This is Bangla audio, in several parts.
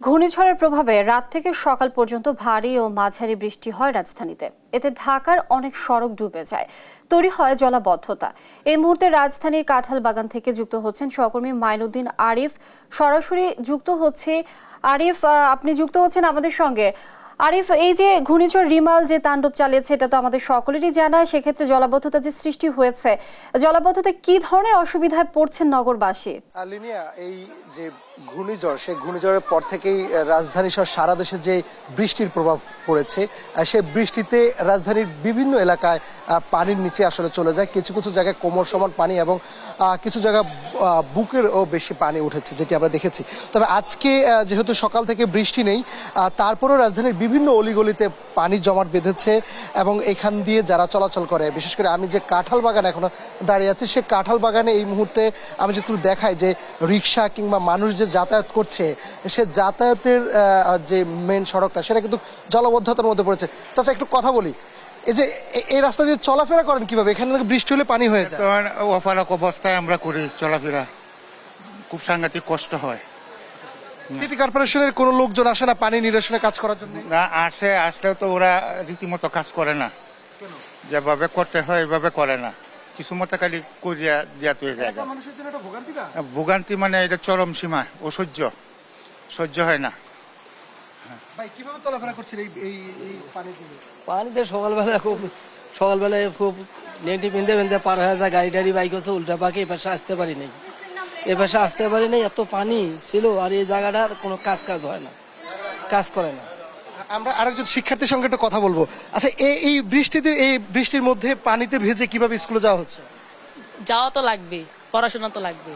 ঘূর্ণিঝড়ের প্রভাবে রাত থেকে সকাল পর্যন্ত ভারী ও মাঝারি বৃষ্টি হয় রাজধানীতে। এতে ঢাকার অনেক সড়ক ডুবে যায়, তৈরি হয় জলাবদ্ধতা। এই মুহূর্তে রাজধানীর কাঁঠালবাগান থেকে যুক্ত হচ্ছেন সহকর্মী মাইনুদ্দিন আরিফ। সরাসরি যুক্ত হচ্ছে আরিফ, আপনি যুক্ত হচ্ছেন আমাদের সঙ্গে। আরিফ, এই যে ঘূর্ণিঝড় রিমাল যে তাণ্ডব চালিয়েছে, এটা তো আমাদের সকলেরই জানা। সেক্ষেত্রে জলাবদ্ধতা যে সৃষ্টি হয়েছে, জলাবদ্ধতা কি ধরনের অসুবিধায় পড়ছেন নগরবাসী? লিনিয়া, এই যে ঘূর্ণিঝড়, সেই ঘূর্ণিঝড়ের পর থেকেই রাজধানী সহ সারা দেশে যে বৃষ্টির প্রভাব পড়েছে, সেই বৃষ্টিতে রাজধানীর বিভিন্ন এলাকায় পানির নিচে আসলে চলে যায়। কিছু কিছু জায়গায় কোমর সমান পানি এবং কিছু জায়গা বুকেরও বেশি পানি উঠেছে, যেটি আমরা দেখেছি। তবে আজকে যেহেতু সকাল থেকে বৃষ্টি নেই, তারপরেও রাজধানীর বিভিন্ন অলিগলিতে পানি জমাট বেঁধেছে এবং এখান দিয়ে যারা চলাচল করে, বিশেষ করে আমি যে কাঁঠাল বাগান এখনো দাঁড়িয়ে আছি, সে কাঁঠাল বাগানে এই মুহূর্তে আমি যদি দেখাই যে রিক্সা কিংবা মানুষ যে যাতায়াত করছে, সে যাতায়াতের যে মেন সড়কটা, সেটা কিন্তু জলাবদ্ধতার মধ্যে পড়েছে। চাচা, একটু কথা বলি, এই যে এই রাস্তা দিয়ে চলাফেরা করেন কিভাবে? এখানে বৃষ্টি হলে পানি হয়ে যায়। অপারক অবস্থায় আমরা করি চলাফেরা, খুব সাংঘাতিক কষ্ট হয়। সিটি কর্পোরেশনের কোনো লোকজন আসে না পানি নিরসনে কাজ করার জন্য? না, আসলেও তো ওরা রীতিমতো কাজ করে না, যেভাবে করতে হয় এভাবে করে না। কিছু মতো খালি করিয়া দিয়া তুই যায়। ভোগান্তি মানে এটা চরম সীমা, সহ্য হয় না। কিভাবে চলাফেরা করছেন এই পানিতে সকালবেলায় খুব নেংটি পিনতে পার হয়ে যায়। গাড়ি টাড়ি বাইক হচ্ছে উল্টা পাকে এপাশে আসতে পারি নাই, এত পানি ছিল। আর এই জায়গাটার কোনো কাজ করে না। আমরা আরেকজন শিক্ষার্থীর সঙ্গে একটু কথা বলবো। আচ্ছা, এই বৃষ্টির মধ্যে পানিতে ভেজে কিভাবে স্কুলে যাওয়া হচ্ছে? যাওয়া তো লাগবে, পড়াশোনা তো লাগবে।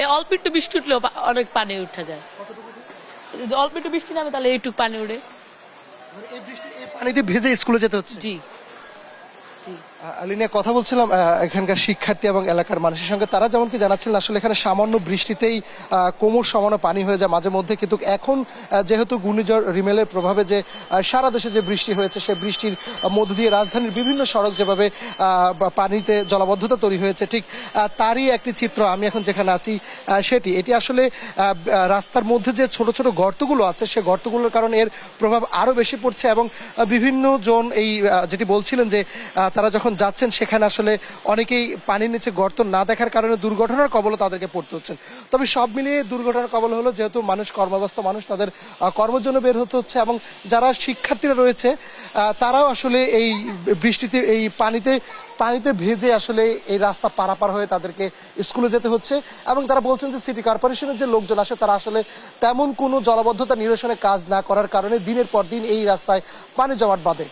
এই অল্প একটু বৃষ্টি উঠলেও অনেক পানি উঠা যায়। অল্প একটু বৃষ্টি নামে তাহলে এইটুক পানি উঠে, পানিতে ভেজে স্কুলে যেতে হচ্ছে। জি। আলিনিয়া, কথা বলছিলাম এখানকার শিক্ষার্থী এবং এলাকার মানুষের সঙ্গে। তারা যেমন কি জানাচ্ছিলেন, আসলে এখানে সামান্য বৃষ্টিতেই কোমর সমান পানি হয়ে যায় মাঝে মধ্যে। কিন্তু এখন যেহেতু ঘূর্ণিঝড় রিমেলের প্রভাবে যে সারা দেশে যে বৃষ্টি হয়েছে, সেই বৃষ্টির মধ্য দিয়ে রাজধানীর বিভিন্ন সড়ক যেভাবে পানিতে জলাবদ্ধতা তৈরি হয়েছে, ঠিক তারই একটি চিত্র আমি এখন যেখানে আছি এটি আসলে রাস্তার মধ্যে যে ছোট ছোট গর্তগুলো আছে, সে গর্তগুলোর কারণে এর প্রভাব আরো বেশি পড়ছে। এবং বিভিন্ন জন এই যেটি বলছিলেন যে তারা যখন যাচ্ছেন, সেখানে আসলে অনেকেই পানির নিচে গর্ত না দেখার কারণে দুর্ঘটনার কবলে তাদেরকে পড়তে হচ্ছেন। তবে সব মিলিয়ে দুর্ঘটনার কবল হলো, যেহেতু মানুষ কর্মব্যস্ত মানুষ, তাদের কর্মের জন্য বের হতে হচ্ছে। এবং যারা শিক্ষার্থীরা রয়েছে, তারাও আসলে এই বৃষ্টিতে এই পানিতে ভেজে আসলে এই রাস্তা পারাপার হয়ে তাদেরকে স্কুলে যেতে হচ্ছে। এবং তারা বলছেন যে সিটি কর্পোরেশনের যে লোকজন আসে, তারা আসলে তেমন কোনো জলাবদ্ধতা নিরসনে কাজ না করার কারণে দিনের পর দিন এই রাস্তায় পানি জমাট বাঁধে।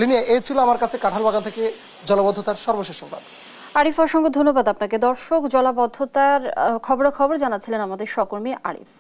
লিনিয়া, এই ছিল আমার কাছে কাঁঠালবাগান থেকে জলাবদ্ধতার সর্বশেষ সংবাদ। আরিফ, অসংখ্য ধন্যবাদ আপনাকে। দর্শক, জলাবদ্ধতার খবরাখবর জানাচ্ছিলেন আমাদের সহকর্মী আরিফ।